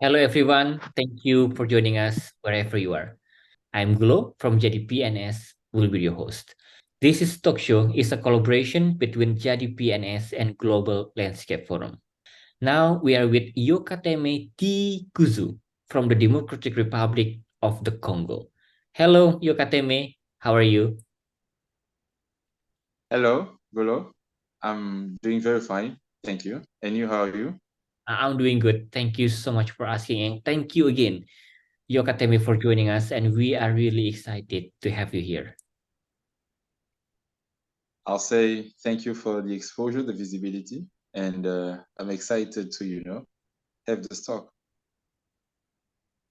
Hello, everyone. Thank you for joining us wherever you are. I'm Glo from JDPNS, will be your host. This is talk show is a collaboration between JDPNS and Global Landscape Forum. Now we are with Yokateme Tii-kuzu from the Democratic Republic of the Congo. Hello, Yokateme. How are you? Hello, Golo. I'm doing very fine. Thank you. And you, how are you? I'm doing good. Thank you so much for asking, and thank you again, Yokateme, for joining us. And we are really excited to have you here. I'll say thank you for the exposure, the visibility, and I'm excited to, have this talk.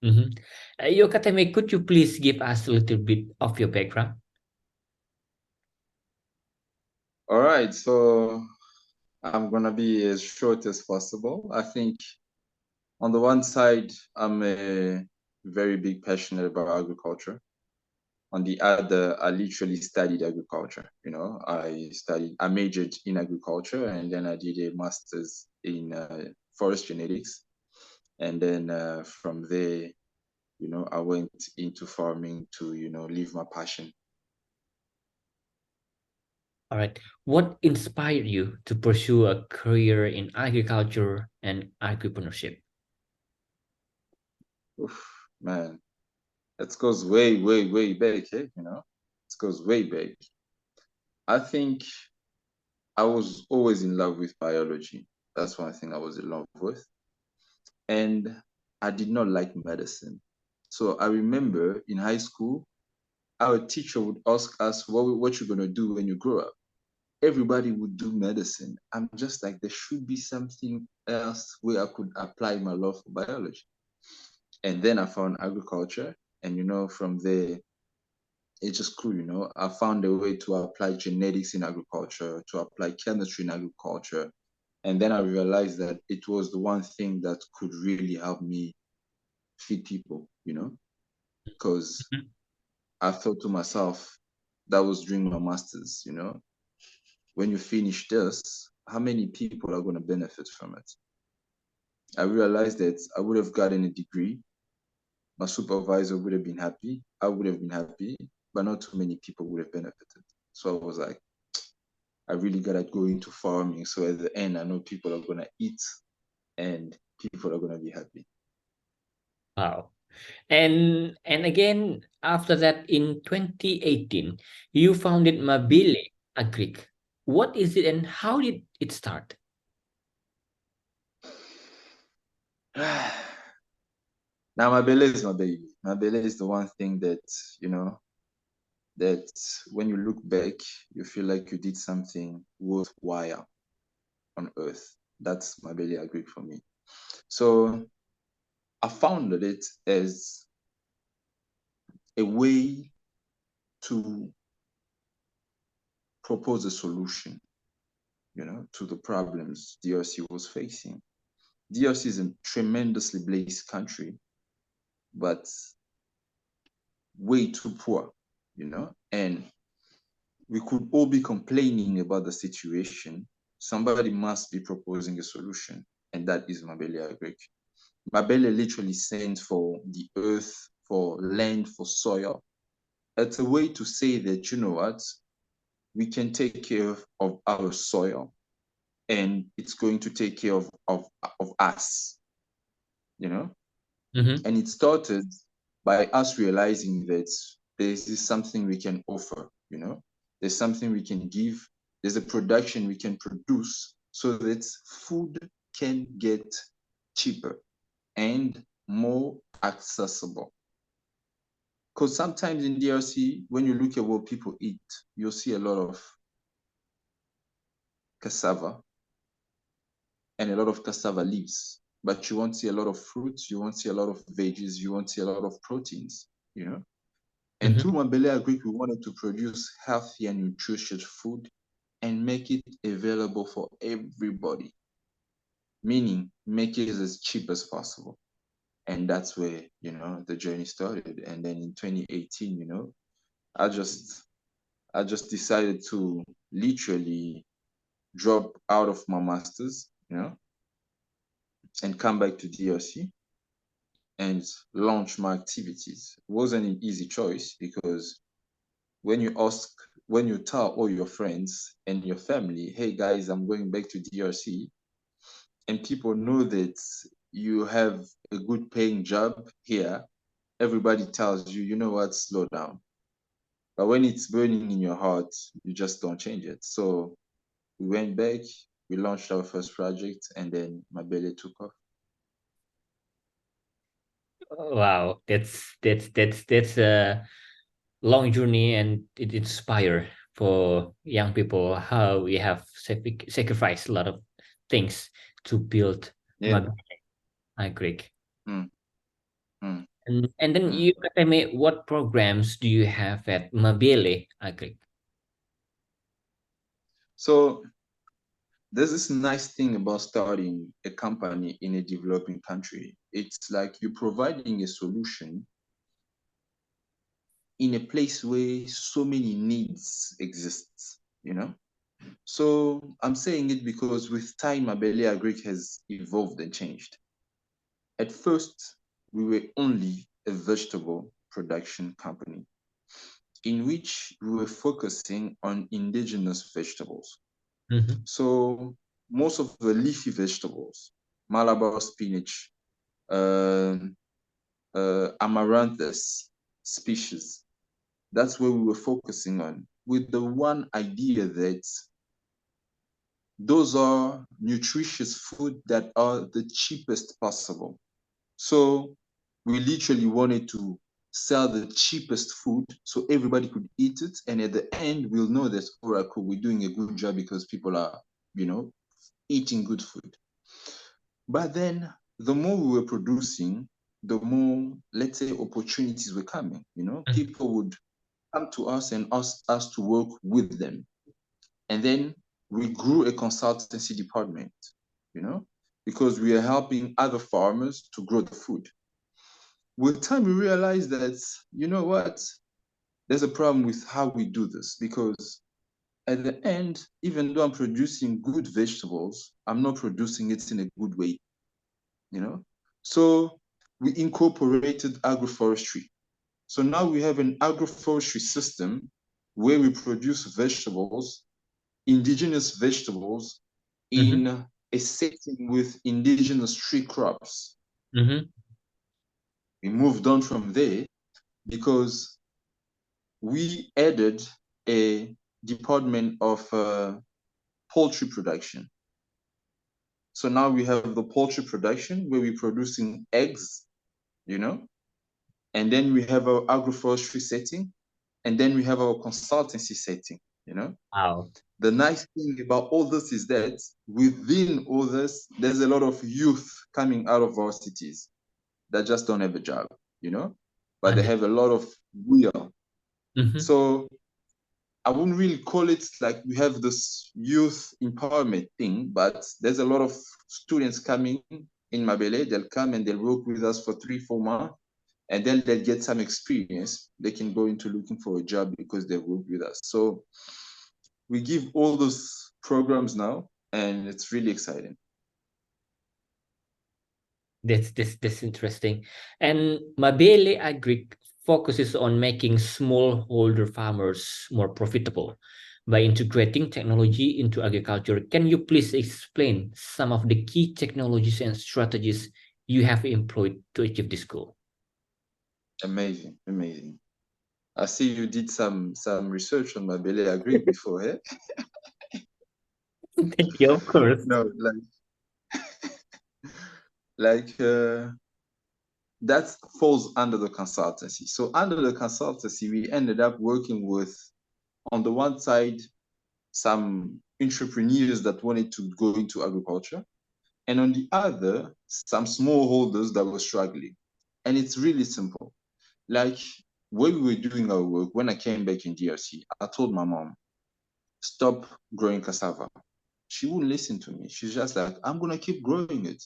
Mhm. Yokateme, could you please give us a little bit of your background? All right, so I'm gonna be as short as possible. I think on the one side, I'm a very big passionate about agriculture. On the other, I literally studied agriculture. I majored in agriculture, and then I did a master's in forest genetics. And then from there, I went into farming to, live my passion. All right. What inspired you to pursue a career in agriculture and entrepreneurship? Oof, man, that goes way, way, way back, It goes way back. I think I was always in love with biology. That's one thing I was in love with. And I did not like medicine. So I remember in high school, our teacher would ask us, what you're going to do when you grow up. Everybody would do medicine. I'm just like, there should be something else where I could apply my love for biology. And then I found agriculture. And, from there, it just grew, I found a way to apply genetics in agriculture, to apply chemistry in agriculture. And then I realized that it was the one thing that could really help me feed people, because Mhm. I thought to myself, that was during my master's, when you finish this, how many people are going to benefit from it? I realized that I would have gotten a degree. My supervisor would have been happy. I would have been happy, but not too many people would have benefited. So I was like, I really got to go into farming. So at the end, I know people are going to eat and people are going to be happy. Wow. And again, after that, in 2018, you founded MabeleAgric. What is it and how did it start? Now, Mabele is my baby. Mabele is the one thing that, you know, that when you look back, you feel like you did something worthwhile on earth. That's MabeleAgric for me. So I founded it as a way to propose a solution, to the problems DRC was facing. DRC is a tremendously blessed country, but way too poor, and we could all be complaining about the situation. Somebody must be proposing a solution, and that is MabeleAgric. Mabele literally stands for the earth, for land, for soil. It's a way to say that, you know what, we can take care of our soil and it's going to take care of us, you know? Mhm. And it started by us realizing that there's something we can offer, There's something we can give, there's a production we can produce so that food can get cheaper and more accessible. Because sometimes in DRC, when you look at what people eat, you'll see a lot of cassava and a lot of cassava leaves, but you won't see a lot of fruits, you won't see a lot of veggies, you won't see a lot of proteins. And through Mhm. MabeleAgric, we wanted to produce healthy and nutritious food and make it available for everybody, meaning make it as cheap as possible. And that's where, the journey started. And then in 2018, I just I just decided to literally drop out of my masters, and come back to DRC. and launch my activities. It wasn't an easy choice because when you tell all your friends and your family, hey guys, I'm going back to DRC, and people know that you have a good paying job here, everybody tells you, you know what, slow down. But when it's burning in your heart, you just don't change it. So we went back, we launched our first project, and then Mabele took off. Wow, that's a long journey, and it inspire for young people how we have sacrificed a lot of things to build Yeah. MabeleAgric. Mm, mm, And then mm. you can tell me, what programs do you have at MabeleAgric? So there's this nice thing about starting a company in a developing country. It's like you're providing a solution in a place where so many needs exist, you know? So I'm saying it because with time, MabeleAgric has evolved and changed. At first, we were only a vegetable production company in which we were focusing on indigenous vegetables. Mm-hmm. So most of the leafy vegetables, Malabar spinach, um, amaranthus species, that's where we were focusing on, with the one idea that those are nutritious food that are the cheapest possible. So we literally wanted to sell the cheapest food so everybody could eat it. And at the end, we'll know that, all right, cool, we're doing a good job because people are, eating good food. But then the more we were producing, the more, let's say, opportunities were coming. People would come to us and ask us to work with them. And then we grew a consultancy department, you know, because we are helping other farmers to grow the food. With time, we realized that, you know what, there's a problem with how we do this because at the end, even though I'm producing good vegetables, I'm not producing it in a good way, you know? So we incorporated agroforestry. So now we have an agroforestry system where we produce vegetables, indigenous vegetables, Mm-hmm. in a setting with indigenous tree crops. Mm-hmm. We moved on from there because we added a department of poultry production. So now we have the poultry production where we're producing eggs, you know, and then we have our agroforestry setting, and then we have our consultancy setting, you know. Wow. The nice thing about all this is that within all this, there's a lot of youth coming out of our cities that just don't have a job, you know, but they And have a lot of will. mm-hmm. So I wouldn't really call it like we have this youth empowerment thing, but there's a lot of students coming in Mabele. They'll come and they'll work with us for 3, 4 months, and then they'll get some experience. They can go into looking for a job because they work with us. So we give all those programs now, and it's really exciting. That's interesting. And MabeleAgric focuses on making smallholder farmers more profitable by integrating technology into agriculture. Can you please explain some of the key technologies and strategies you have employed to achieve this goal? Amazing, amazing. I see you did some research on MabeleAgric before, eh? Thank you, of course. No, like that falls under the consultancy. So under the consultancy, we ended up working with, on the one side, some entrepreneurs that wanted to go into agriculture, and on the other, some smallholders that were struggling. And it's really simple. Like when we were doing our work, when I came back in DRC, I told my mom, stop growing cassava. She wouldn't listen to me. She's just like, I'm gonna keep growing it.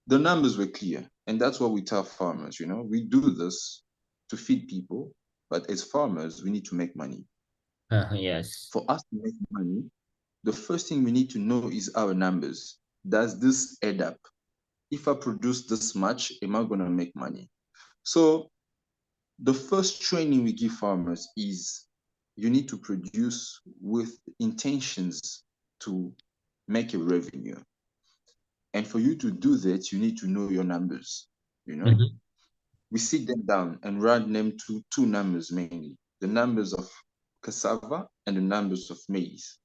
The numbers were clear. And that's what we tell farmers, we do this to feed people, but as farmers, we need to make money. Yes. For us to make money, the first thing we need to know is our numbers. Does this add up? if I produce this much, am I going to make money? So the first training we give farmers is you need to produce with intentions to make a revenue. And for you to do that, you need to know your numbers. You know, Mm-hmm. we sit them down and run them to two numbers mainly, the numbers of cassava and the numbers of maize.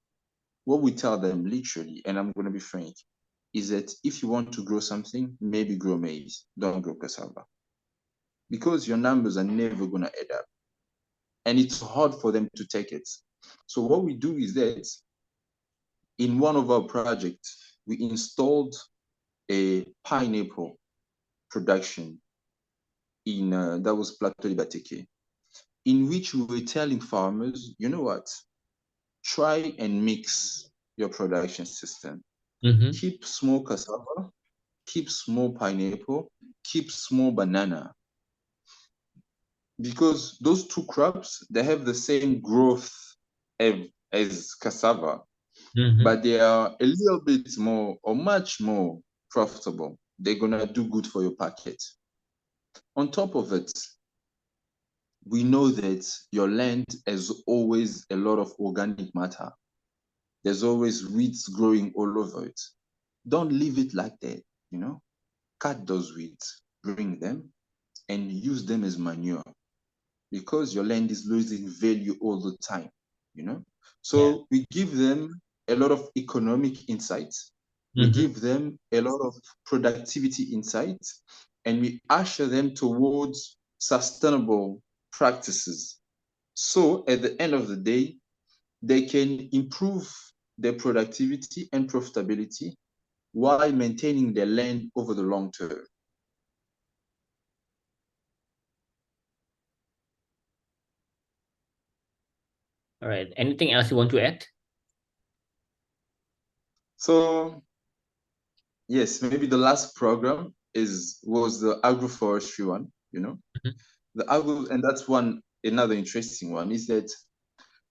What we tell them literally, and I'm going to be frank, is that if you want to grow something, maybe grow maize, don't grow cassava. Because your numbers are never going to add up. And it's hard for them to take it. So what we do is that in one of our projects, we installed a pineapple production in that was Plateau de Bateke, in which we were telling farmers, you know what, try and mix your production system. Mm-hmm. Keep small cassava, keep small pineapple, keep small banana. Because those two crops, they have the same growth as cassava, Mm-hmm. but they are a little bit more or much more profitable. They're gonna do good for your pocket. On top of it, we know that your land has always a lot of organic matter. There's always weeds growing all over it. Don't leave it like that, you know? Cut those weeds, bring them, and use them as manure because your land is losing value all the time, you know? Yeah. So we give them a lot of economic insights. We Mm-hmm. give them a lot of productivity insights, and we usher them towards sustainable practices. So at the end of the day, they can improve their productivity and profitability while maintaining their land over the long term. All right. Anything else you want to add? So yes, maybe the last program was the agroforestry one, you know. Mm-hmm. The agro, and that's one another interesting one is that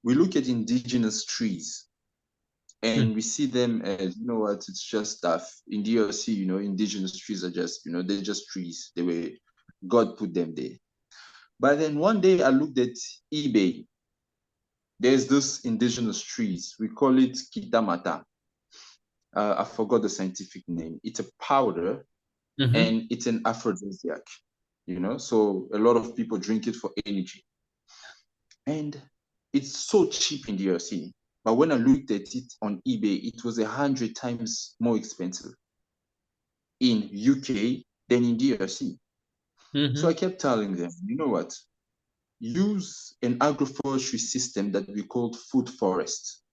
we look at indigenous trees and we see them as, you know what, it's just stuff. In DRC, you know, indigenous trees are just, you know, they're just trees. They were God put them there. But then one day I looked at eBay. There's this indigenous trees. We call it kitamata. I forgot the scientific name. It's a powder Mm-hmm. and it's an aphrodisiac, you know, so a lot of people drink it for energy. And it's so cheap in DRC. But when I looked at it on eBay, it was 100 times more expensive in UK than in DRC. So Mm-hmm. I kept telling them, you know what? Use an agroforestry system that we called food forest.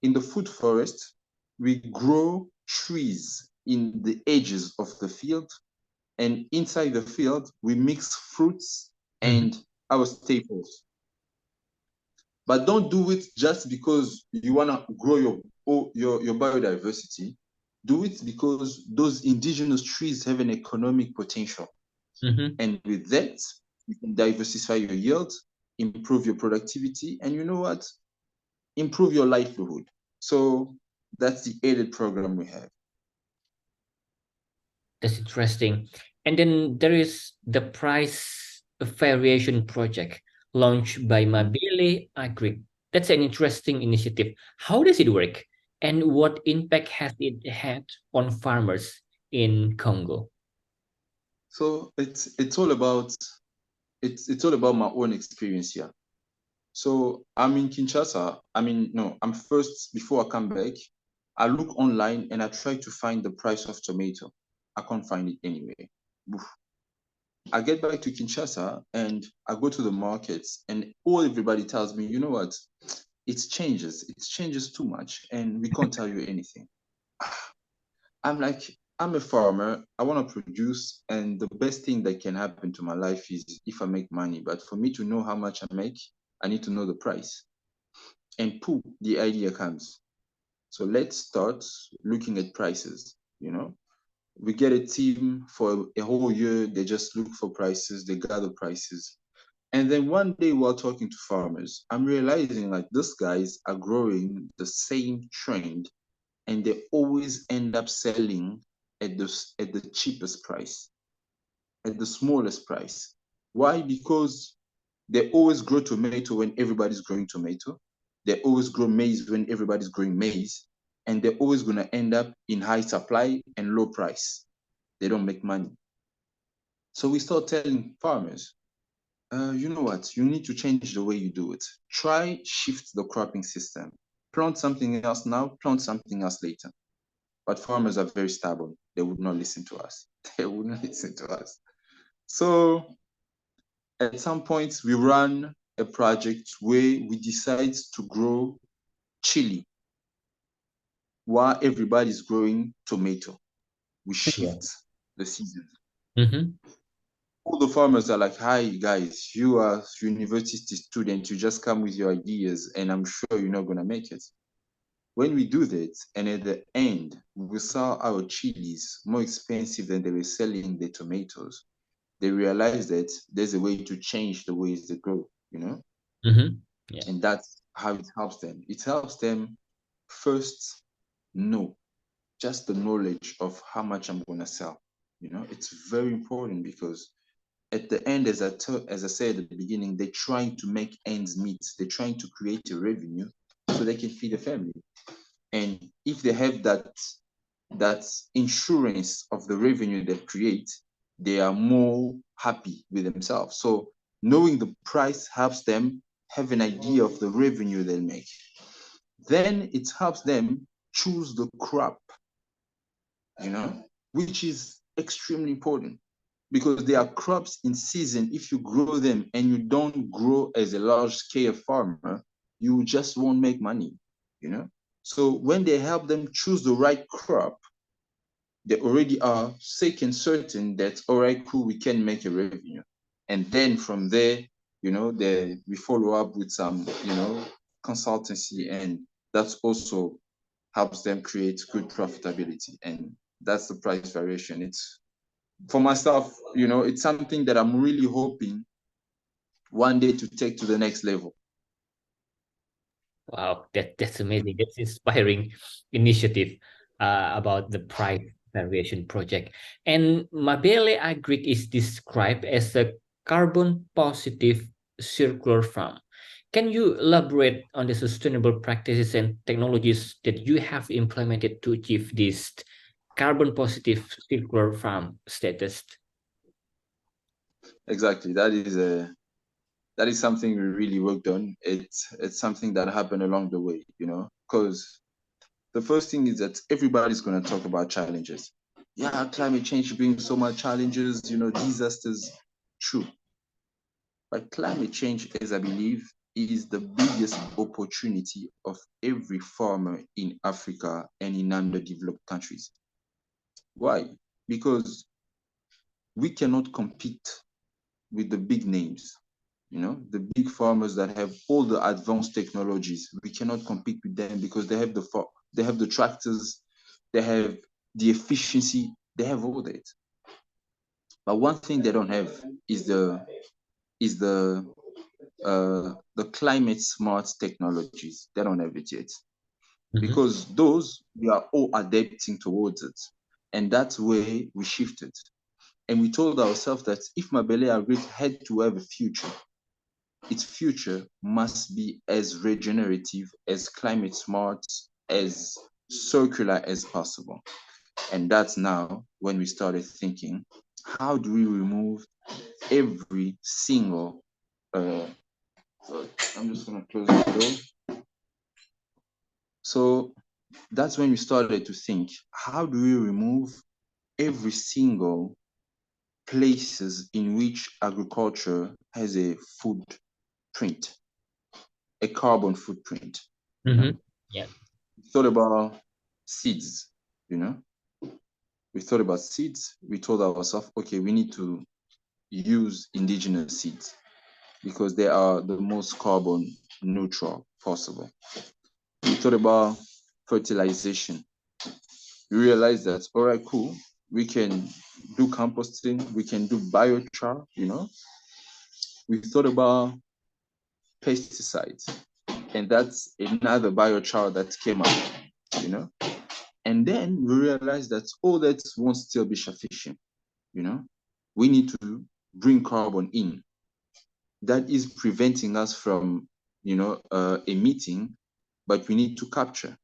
In the food forest, we grow trees in the edges of the field, and inside the field, we mix fruits Mm-hmm. and our staples. But don't do it just because you want to grow your biodiversity. Do it because those indigenous trees have an economic potential. Mm-hmm. And with that, you can diversify your yield, improve your productivity, and you know what? Improve your livelihood. So that's the aided program we have. That's interesting. And then there is the price variation project launched by MabeleAgric. That's an interesting initiative. How does it work? And what impact has it had on farmers in Congo? So it's all about my own experience here. So I'm in Kinshasa. I mean, no, I'm first before I come back. I look online and I try to find the price of tomato. I can't find it anywhere. Oof. I get back to Kinshasa and I go to the markets and all everybody tells me, you know what? It changes too much, and we can't tell you anything. I'm like, I'm a farmer. I want to produce, and the best thing that can happen to my life is if I make money. But for me to know how much I make, I need to know the price. And poof, the idea comes. So let's start looking at prices. You know, we get a team for a whole year. They just look for prices. They gather prices. And then one day while talking to farmers, I'm realizing like these guys are growing the same trend and they always end up selling at the cheapest price, at the smallest price. Why? Because they always grow tomato when everybody's growing tomato. They always grow maize when everybody's growing maize. And they're always going to end up in high supply and low price. They don't make money. So we start telling farmers, you know what? You need to change the way you do it. Try shift the cropping system. Plant something else now, plant something else later. But farmers are very stubborn. They would not listen to us. They would not listen to us. So at some point, we run a project where we decide to grow chili while everybody's growing tomato. We Yeah. shift the season. Mm-hmm. All the farmers are like, hi guys, you are university students, you just come with your ideas and I'm sure you're not going to make it. When we do that, and at the end, we sell our chilies more expensive than they were selling the tomatoes, they realize that there's a way to change the ways they grow, you know? Mm-hmm. Yeah. And that's how it helps them. It helps them first know just the knowledge of how much I'm going to sell. You know, it's very important because at the end, as I said at the beginning, they're trying to make ends meet. They're trying to create a revenue so they can feed a family. And if they have that insurance of the revenue they create, they are more happy with themselves. So knowing the price helps them have an idea of the revenue they'll make. Then it helps them choose the crop, you know, which is extremely important because there are crops in season. If you grow them and you don't grow as a large scale farmer, you just won't make money, you know. So when they help them choose the right crop, they already are safe and certain that, all right, cool, we can make a revenue. And then from there, you know, we follow up with some, you know, consultancy, and that's also helps them create good profitability. And that's the price variation. It's for myself, you know, it's something that I'm really hoping one day to take to the next level. Wow, that's amazing. That's inspiring initiative about the price variation project. And MabeleAgric is described as a carbon positive circular farm. Can you elaborate on the sustainable practices and technologies that you have implemented to achieve this carbon positive circular farm status? Exactly. That is something we really worked on. It's something that happened along the way, you know, because the first thing is that everybody's going to talk about challenges. Yeah, climate change brings so much challenges, you know, disasters. True. But climate change, as I believe, is the biggest opportunity of every farmer in Africa and in underdeveloped countries. Why? Because we cannot compete with the big names, you know, the big farmers that have all the advanced technologies. We cannot compete with them because they have the tractors, they have the efficiency, they have all that. But one thing they don't have is the climate smart technologies. They don't have it yet Mhm. because those we are all adapting towards it, and that's where we shifted. And we told ourselves that if MabeleAgric had to have a future, its future must be as regenerative, as climate smart, as circular as possible. And that's now when we started thinking, how do we remove every single sorry, I'm just gonna close the door. So that's when we started to think, how do we remove every single places in which agriculture has a footprint, a carbon footprint, you know? Mhm. Yeah. We thought about seeds, you know? We thought about seeds. We told ourselves, okay, we need to use indigenous seeds because they are the most carbon neutral possible. We thought about fertilization. We realized that, all right, cool, we can do composting, we can do biochar, you know? We thought about pesticides, and that's another biochar that came up, you know? And then we realized that all that won't still be sufficient. We need to bring carbon in. That is preventing us from, emitting, but we need to capture.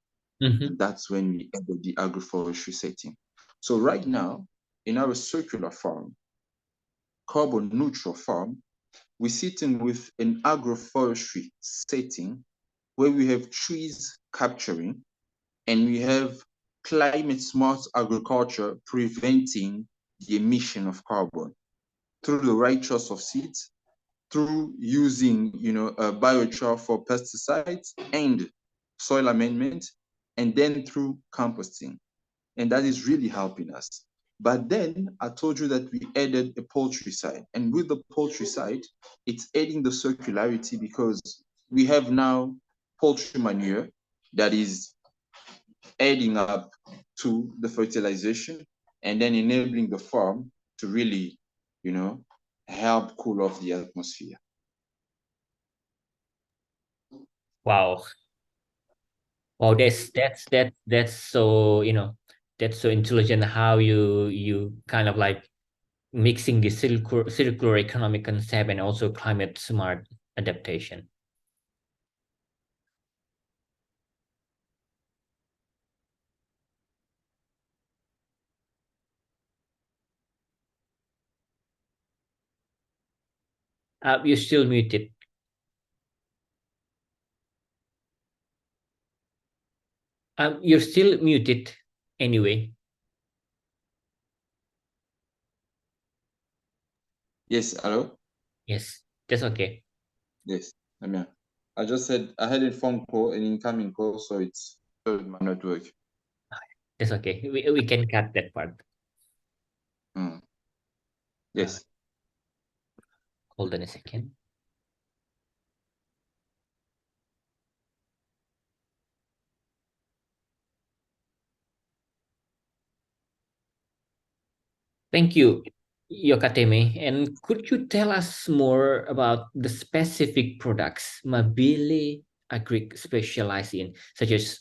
Mm-hmm. That's when we enter the agroforestry setting. So right now, in our circular farm, carbon neutral farm, we're sitting with an agroforestry setting where we have trees capturing and we have climate smart agriculture preventing the emission of carbon through the right choice of seeds, through using, a biochar for pesticides and soil amendment, and then through composting. And that is really helping us. But then I told you that we added a poultry side. And with the poultry side, it's adding the circularity because we have now poultry manure that is adding up to the fertilization and then enabling the farm to really, help cool off the atmosphere. Wow. Wow, that's so, that's so intelligent how you kind of like mixing the circular economic concept and also climate smart adaptation. You're still muted. You're still muted anyway. Yes, hello? Yes, that's okay. Yes, I'm here. I just said I had a phone call, an incoming call, so it's my network. That's okay. We can cut that part. Mm. Uh, Yes. hold on a second. Thank you, Yokateme. And could you tell us more about the specific products MabeleAgric specialize in, such as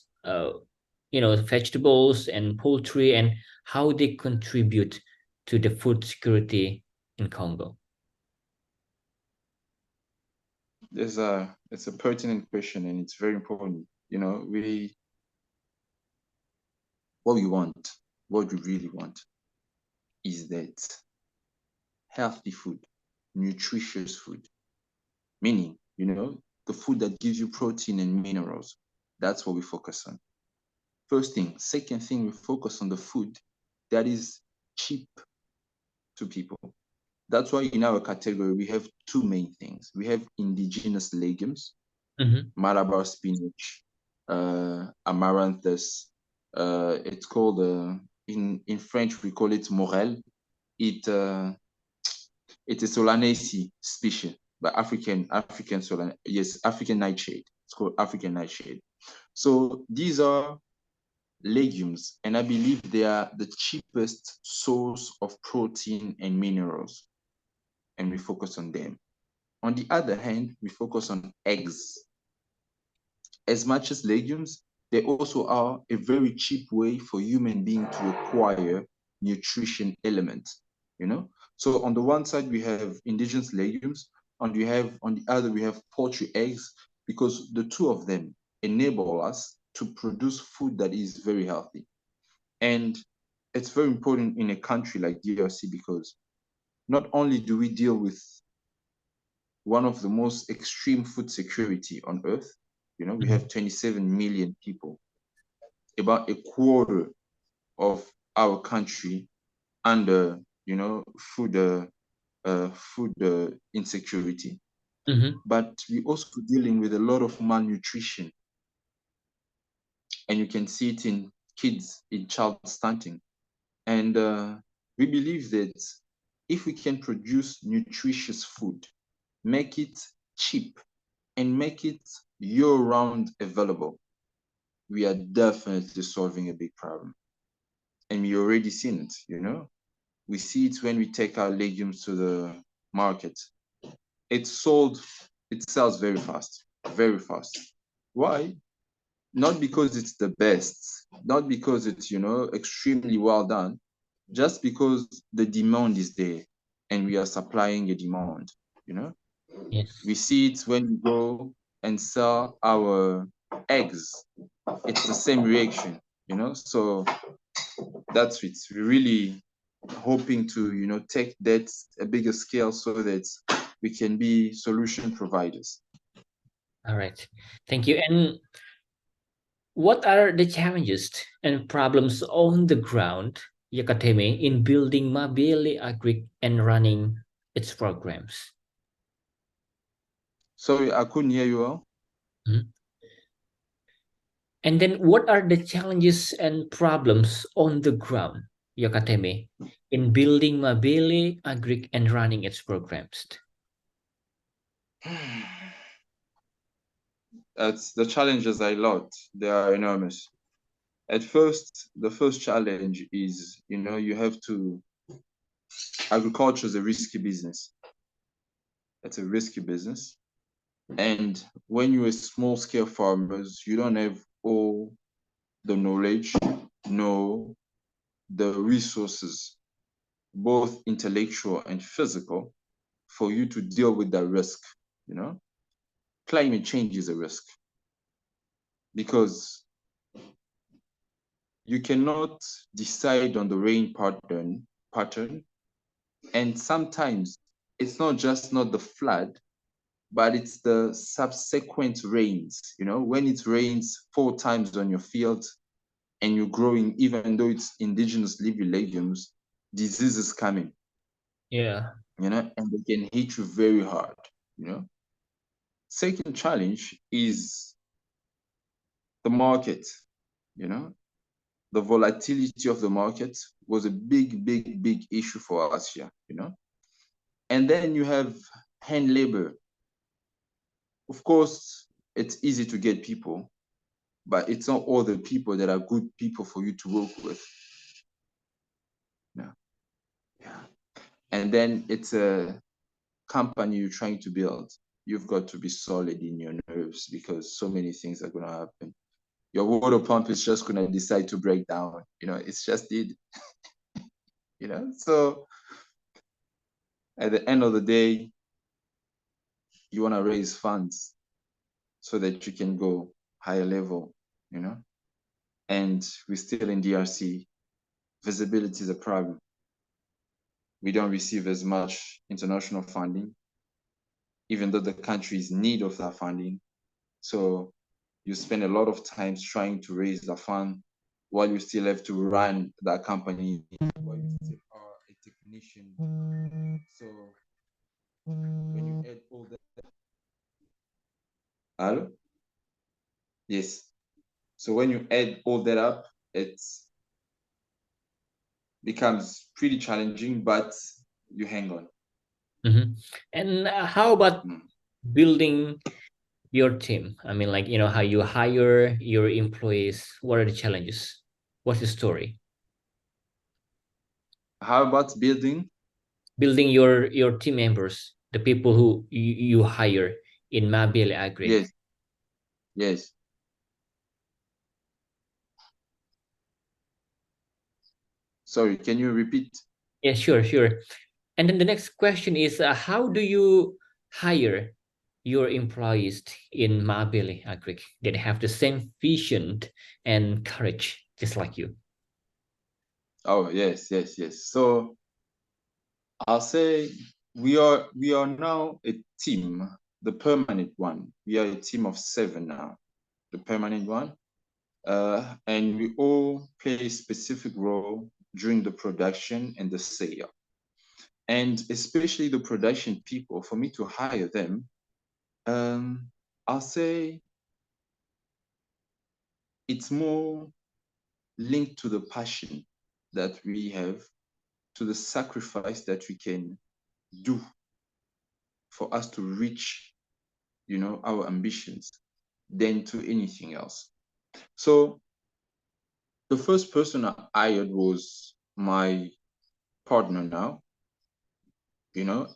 vegetables and poultry, and how they contribute to the food security in Congo? It's a pertinent question and it's very important. What we want, what we really want is that healthy food, nutritious food, meaning, the food that gives you protein and minerals. That's what we focus on. First thing. Second thing, we focus on the food that is cheap to people. That's why in our category, we have two main things. We have indigenous legumes, Mm-hmm. Malabar spinach, amaranthus. It's called, in French, we call it morel. It's a Solanaceae species, but African Solan, yes, African nightshade. It's called African nightshade. So these are legumes, and I believe they are the cheapest source of protein and minerals, and we focus on them. On the other hand, we focus on eggs. As much as legumes, they also are a very cheap way for human beings to acquire nutrition elements, So on the one side, we have indigenous legumes, on the other, we have poultry eggs, because the two of them enable us to produce food that is very healthy. And it's very important in a country like DRC because not only do we deal with one of the most extreme food security on earth, we Mm-hmm. have 27 million people, about a quarter of our country under, food insecurity. Mm-hmm. But we also dealing with a lot of malnutrition, and you can see it in kids, in child stunting. And we believe that if we can produce nutritious food, make it cheap, and make it year-round available, we are definitely solving a big problem. And we already seen it. We see it when we take our legumes to the market. It sells very fast, very fast. Why? not because it's the best, not because it's, extremely well done, just because the demand is there and we are supplying a demand, Yes. We see it when we go and sell our eggs. It's the same reaction, So that's it. We're really hoping to, take that a bigger scale so that we can be solution providers. All right. Thank you. And what are the challenges and problems on the ground, Yokateme, in building MabeleAgric and running its programs? Sorry, I couldn't hear you well. Mhm. And then what are the challenges and problems on the ground, Yokateme, in building MabeleAgric and running its programs? That's the challenges are a lot. They are enormous. At first, the first challenge is, you have to, agriculture is a risky business. It's a risky business. And when you're a small scale farmers, you don't have all the knowledge, no, the resources, both intellectual and physical, for you to deal with that risk, Climate change is a risk because you cannot decide on the rain pattern. And sometimes it's not the flood, but it's the subsequent rains. When it rains 4 times on your field and you're growing, even though it's indigenous living legumes, diseases coming, Yeah. and they can hit you very hard, Second challenge is the market, the volatility of the market was a big, big, big issue for us here, And then you have hand labor. Of course, it's easy to get people, but it's not all the people that are good people for you to work with. Yeah. Yeah. And then it's a company you're trying to build. You've got to be solid in your nerves because so many things are going to happen. Your water pump is just going to decide to break down. It's just did. So at the end of the day, you want to raise funds so that you can go higher level, And we're still in DRC. Visibility is a problem. We don't receive as much international funding, even though the country is in need of that funding. So you spend a lot of time trying to raise the fund while you still have to run that company, while you still are a technician. So when you add all that, hello? Yes. So when you add all that up, it becomes pretty challenging, but you hang on. Mm-hmm. And how about building your team? I mean, like, how you hire your employees. What are the challenges? What's the story? How about building? Building your team members, the people who you hire in MabeleAgric. Yes, yes. Sorry, can you repeat? Yeah, sure, sure. And then the next question is, how do you hire your employees in MabeleAgric? They have the same vision and courage, just like you. Oh, yes, yes, yes. So I'll say we are now a team, the permanent one. We are a team of 7 now, the permanent one. And we all play a specific role during the production and the sale. And especially the production people, for me to hire them, I'll say it's more linked to the passion that we have, to the sacrifice that we can do for us to reach, our ambitions than to anything else. So the first person I hired was my partner now,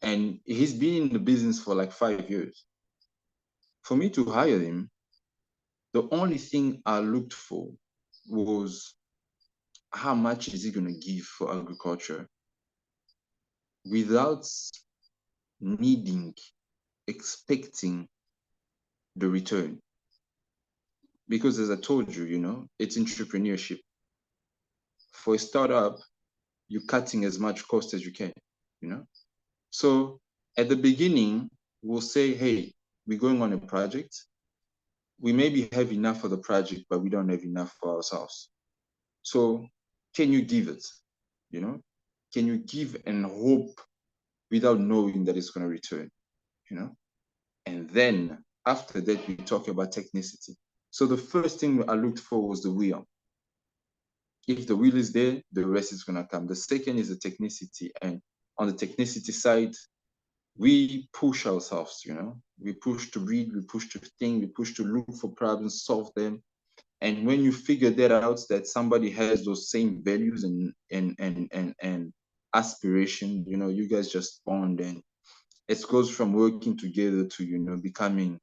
and he's been in the business for like 5 years. For me to hire him, The only thing I looked for was how much is it going to give for agriculture without needing, expecting the return. Because as I told you, you know, it's entrepreneurship. For a startup, you're cutting as much cost as you can, you know? So at the beginning, we'll say, hey, we're going on a project. We maybe have enough for the project, but we don't have enough for ourselves. So can you give it? You know, can you give and hope without knowing that it's going to return? You know, and then after that, we talk about technicity. So the first thing I looked for was the wheel. If the wheel is there, the rest is going to come. The second is the technicity. And on the technicity side, we push ourselves, you know, we push to read, we push to think, we push to look for problems, solve them. And when you figure that out, that somebody has those same values and aspiration, you know, you guys just bond, and it goes from working together to, you know, becoming,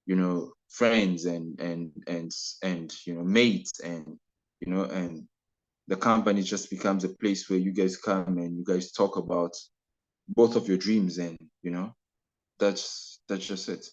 you know, friends and you know, mates, and you know, and the company just becomes a place where you guys come and you guys talk about both of your dreams, and you know, that's just it.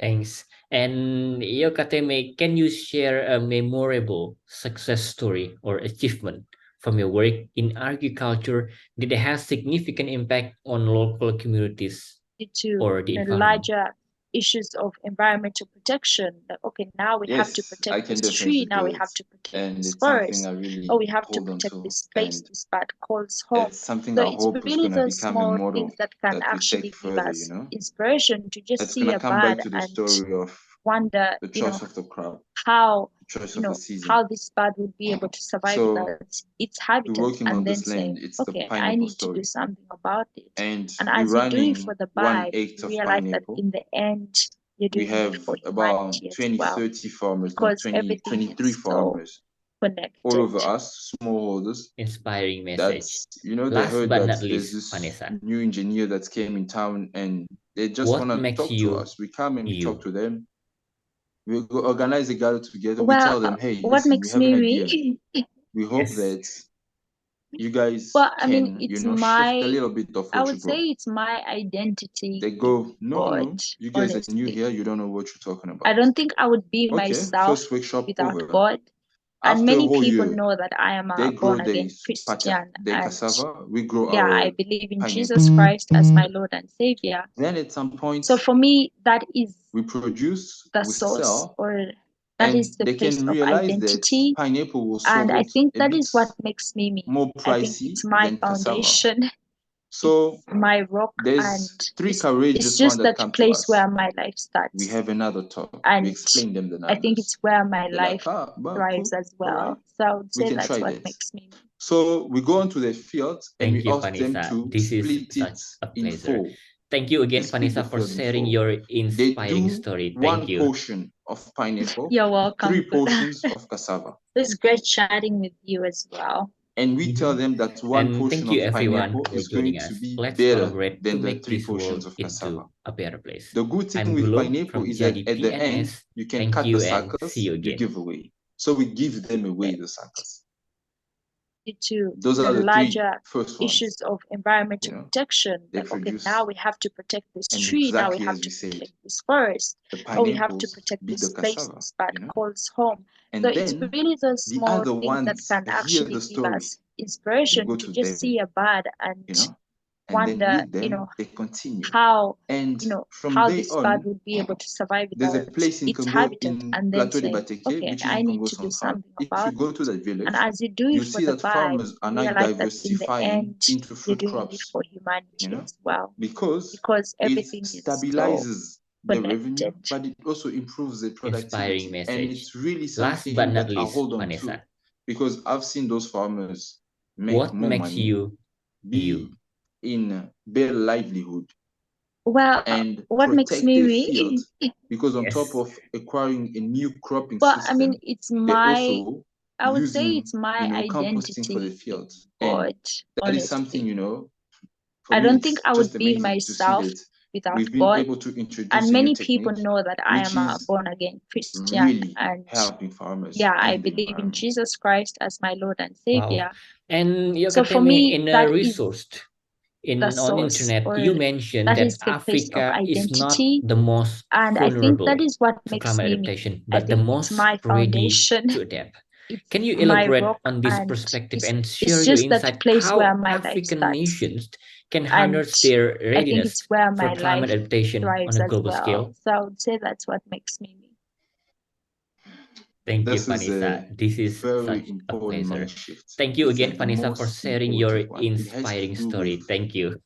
Thanks. And Yokateme, can you share a memorable success story or achievement from your work in agriculture that has significant impact on local communities to or the the environment? larger issues of environmental protection. Like, okay, now we have to Yes, I protect can this tree, definitely now do we it. have to protect And this it's something forest, I or really we have to hold on protect to. this place And this bird calls home. it's something So I it's hope is really going to the become a small model things that can that we take actually give further, you us know? inspiration to just It's going see to a come back bird to the and story of wonder, the you know, choice of the crop, how, the choice you of the know, season. how this bird would be able to survive in So its we're habitat, working and on then this say, land. It's the okay, I pineapple need to do story. something about it. And And we're as you do it running for the 1 bird, acre you of realize that pineapple. in the end, you're We doing it have for about humanity as 20, well, 30 farmers, not because 20, everything 23 is so farmers all connected. over us, smallholders. Inspiring message. That's, you know, they Last heard but that not there's least, this Vanessa, new engineer that came in town, and they just want what to makes talk to you us. We come and we talk you? to them. We go organize a gather together. We Well, tell them, hey, what listen, we makes have an me idea. me? We hope Yes. that you guys Well, I mean, can, you it's know, shift a my, little bit of I what you would say grow. it's my identity They in go, no, God, you guys are new honestly. here. You don't know what you're talking I about. don't think I would be Okay, myself first workshop without over. God. And After a many whole people year, know that I am they a grow born their again Christian, their and cassava. We grow yeah, I our believe in pineapple. Jesus Christ as my Lord and Savior. Then at some point, So for me, that is we produce, the we source, sell, or that and is the they place can of realize that identity. pineapple was And I sold think a that bit is what makes me me. more I think pricey it's my than cassava. foundation, So it's my rock, and there's three it's courageous just ones that that come to place us. where my life We starts. have another talk. We And explain them the I think it's numbers. where my They're like, life but thrives cool, as all well. right, So I would we say can that's try what that. makes me me. So we go into the field and Thank we you, ask them Vanessa. to This is split such it a in pleasure. 4. Thank you They again, split Vanessa, the for field in sharing 4. your They inspiring do story. Thank 1 you. portion of pineapple, You're welcome. 3 portions of cassava. It's great chatting with you as well. And we tell them that 1 And portion thank you, of everyone, pineapple for is joining going to us. be Let's better collaborate to than the make 3 this portions world of cassava. into a better place. The good thing I'm with Gulo pineapple from is that at the end, JDPNS. you can Thank cut you the and see suckers, you you again. give away. So we give them away the suckers. To Those the are the 3 larger first ones. issues of environmental You know, protection. they Like, okay, produce, now we have to protect this and tree, now we exactly have as we to said, protect this forest, the or we have to pineapples protect beat the this place cassava, this bird you know. calls home. And So it's then really the the small other things that ones can hear actually the give story. us We inspiration go to to just them, see a bird and you know, and then wonder, with them, they continue. how, And from how day this bird on, would be able to survive there's a without place in its Congo, habitat, in and then Plateau de say, Bateke, okay, which is I in need Congo to do Central. something If about you go to it. that village, And as you do you it for see the that bird, farmers are you now realize that in the diversifying end, into you're fruit doing it crops, for humanity you know, as well, because because it everything is so stabilizes the revenue, connected. but it also improves the Inspiring productivity. And message. it's really Last but something not that I least, hold on to, Vanessa, because I've seen those farmers make what more makes money, you be you? in better livelihood, Well, and what makes protect me their me? field, because on top Yes. of acquiring a new cropping Well, I mean, system, it's they're my, also I would say using, it's my composting for the identity in field. And God, that is something, honestly. for I me, don't think it's I would just be amazing to see myself that without we've been God. able to introduce And a many new people technique, know that I which am a is born-again Christian, really and helping farmers yeah, I and the believe in environment. Jesus Christ as my Lord and Savior. Wow. And So for Yokateme, me, in that a is resource the on source, internet, or you mentioned that that is the place of Africa is not identity. the most And I think that vulnerable is what to makes climate me me. adaptation, I but the think it's most my ready foundation. to adapt. It's Can you my elaborate rock, on this and perspective it's, and it's share your just that insight place where how my life African starts. nations can And harness their I think readiness it's where for my climate life adaptation on thrives a as global well. scale? So I would say that's what makes me me. Thank you, This is Vanessa. a This is very such a important pleasure. mind shift. Thank you It's again, like the Vanessa, for most sharing your important one. It has to inspiring do story. with Thank you.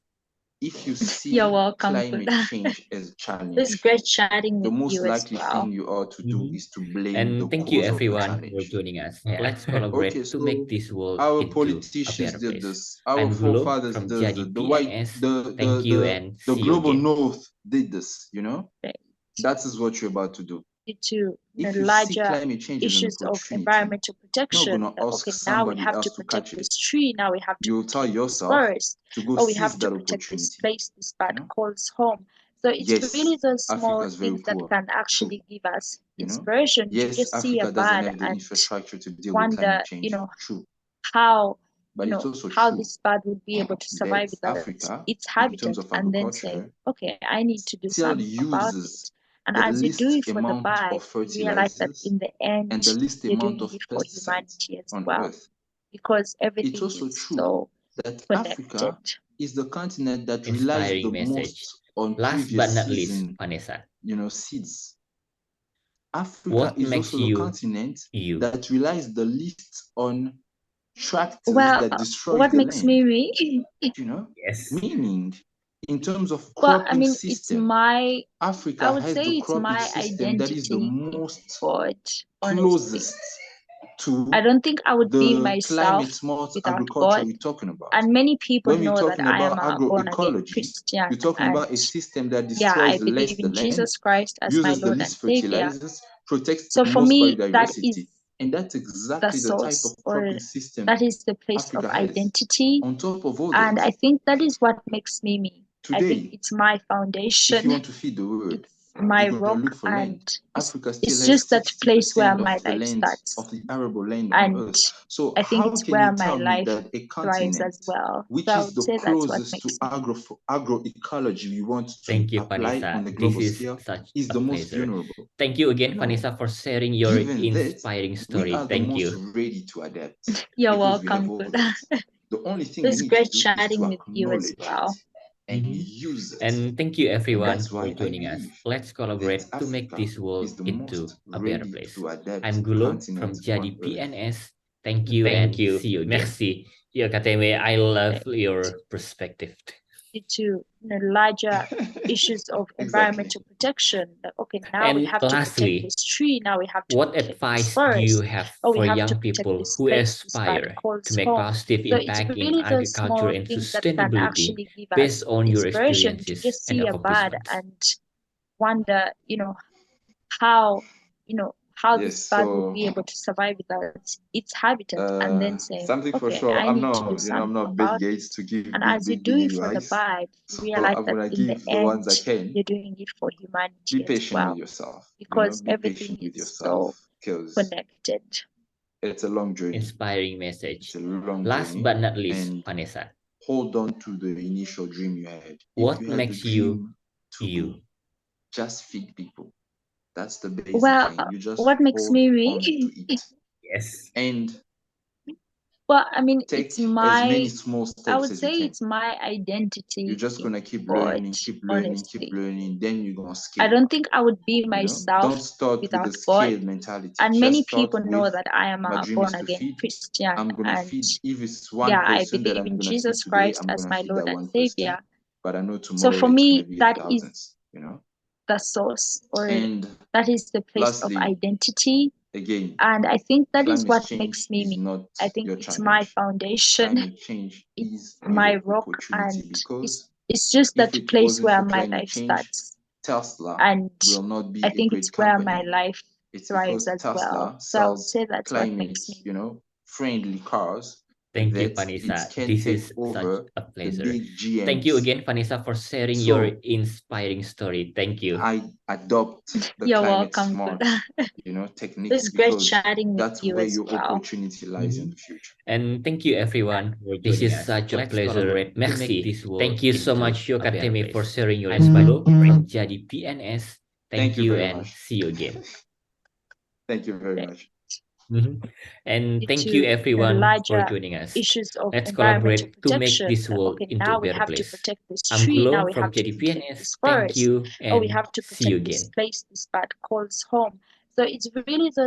if you see You're welcome, climate Kuda. change as a It's challenge, great chatting the with most you as likely well. thing you ought to do is to blame the And thank you, cause of the everyone, for challenge. joining us. Yeah. Let's Okay, collaborate to so make this world our into a politicians better did place. this, our I'm Gulo forefathers from did this, the white, JDPNS. the Thank you and the see you global again. north did this, you know? Right. That is what you're about to do. To If the you see larger climate change as an issues of opportunity, environmental you're not protection. gonna That, ask okay, now we somebody have to else to protect catch it. this tree, now we have to You'll tell protect this yourself forest, to go or we seize have to that protect this opportunity. place this bird You know? calls home. So it's Yes, really those small Africa is very things that poor. can True. actually give us You know? inspiration to Yes, just see a Africa doesn't bird have the and infrastructure to deal with wonder, climate change. True. how But it's also how true this bird would be able to survive that without Africa, its in terms habitat, of and then say, agriculture, okay, I need to do still something about it. uses And the as you do least it for the amount bird, of you realize that fertilizers in the end, and the least you're amount doing of it for pesticides humanity as on well, earth. because It's everything also is true so that connected. Africa is the continent that relies Inspiring the message. most on Last but previous not least, season, Vanessa, seeds. Africa what is makes also the you continent you? that relies the least on tractors Well, that destroys what the makes land. me me? Yes. Meaning, in terms of Well, I cropping mean, it's system, my, I Africa would has say the it's cropping my system that is the identity with most God, honestly. closest to I don't think I would be the myself climate smart without agriculture God. we're talking about. And many people When we're know that talking I am about a born-again agroecology, Christian, you're talking and about a system that yeah, I destroys less believe the in land, Jesus Christ as my uses the Lord and least Savior. fertilizers, protects So the for most me, that biodiversity. is And that's the exactly the type source, of or cropping system that is the place of Africa has. identity. On top of all And I this, think that is what makes me me. I think today, it's my if you foundation, want to feed the world, it's my you're going rock, to look for and land. Africa still it's has just that place where 60% my of the life land, starts. of the arable land on And earth. So I think how it's can where you my tell me life that a thrives continent, as well. which So I is would the say that's what closest to makes me. agroecology we want to Thank you, apply Vanessa. on the This global is scale, such is a the most pleasure. vulnerable? Thank you again, No. Vanessa, for sharing your Given that, inspiring we story. are the Thank most you. ready to adapt You're because we have welcome, all Kuda. that. The only thing It we was need to great do is chatting to with you as acknowledge well. it and use it. And thank you, And everyone, that's for why I joining us. believe Let's that collaborate to make Africa this world is the into most a better ready place. to adapt I'm Gulo continent from on Earth. JDPNS. Thank you and see you again. Merci. Yokateme, I love your perspective. To larger issues of Exactly. environmental protection. That, okay, now we And have to protect lastly, this tree. Now we have to what protect this advice do you forest. have Oh, we for have to young protect people this who place this bird aspire calls to make home. positive So it's impact in really those agriculture small and things that can sustainability actually give based us on your inspiration to experiences just and see a bird accomplishments? and wonder, how how Yes, this bird would so be able to survive without its habitat, and then say, something for okay, sure. I I'm need to not, do I'm something not Bill about Gates it. to give And big, as you big, do big it for the advice. bird, you So realize I'm that gonna in the give the ones I end, can. you're doing it for Be humanity as patient well, with yourself. because Be everything patient with is yourself so because connected. it's a long journey. Inspiring message. It's a long Last journey. but not least, And Vanessa, hold on to the initial dream you had. If what you had the makes you dream to you? just feed people, that's the basic Well, thing. You just what makes hold me on to it Yes. and well, I mean, take it's as many my, small I steps would as you say can. it's my identity You're just in gonna keep God, learning, keep learning, keep honestly. learning. Then you're gonna I scale. don't think I would be Don't myself start with without the God. scale mentality. And many Just start people know with that I am my a dream is to born-again feed. Christian, I'm gonna and feed. If it's one yeah, I person that believe I'm in gonna feed Jesus today, Christ I'm as gonna my feed Lord that and one person. Savior. But I know So tomorrow for it's gonna me, be that is thousands. the source, or And that is the place of lastly, identity. again, And I think that is climate what change makes me is me. not I think your it's my challenge. foundation, Climate change it's is my your rock, opportunity and because it's just if that it place wasn't where for my climate life change, starts. Tesla And will not be I a think great it's where my company. life It's thrives because as well. Tesla So I would sells say that's what climate, makes me. friendly cars Thank you, that Vanessa. it can This take is such over a the pleasure. big GMs. Thank you again, Vanessa, for sharing your So inspiring story. Thank you. I adopt the You're climate welcome. smart, It techniques, was great because chatting with that's you where as your well. opportunity lies in the future. And thank you, everyone, for This joining is us. such a Let's pleasure. collaborate to Merci. make this world Thank you so into much, a better Yokateme, place. for sharing your I'm Gulo inspiring from story. Jadi PNS. Thank Thank you you very and much. see you again. Thank you very much. And thank To you, the everyone, for larger joining us. issues of Let's environmental collaborate to make protection. this world Okay, into now a we better have to place. protect this I'm tree. Now Gulo we from have to Jadi protect PNS. this Thank forest. you Or we and have to see you protect this again. place this bird calls home. So it's really the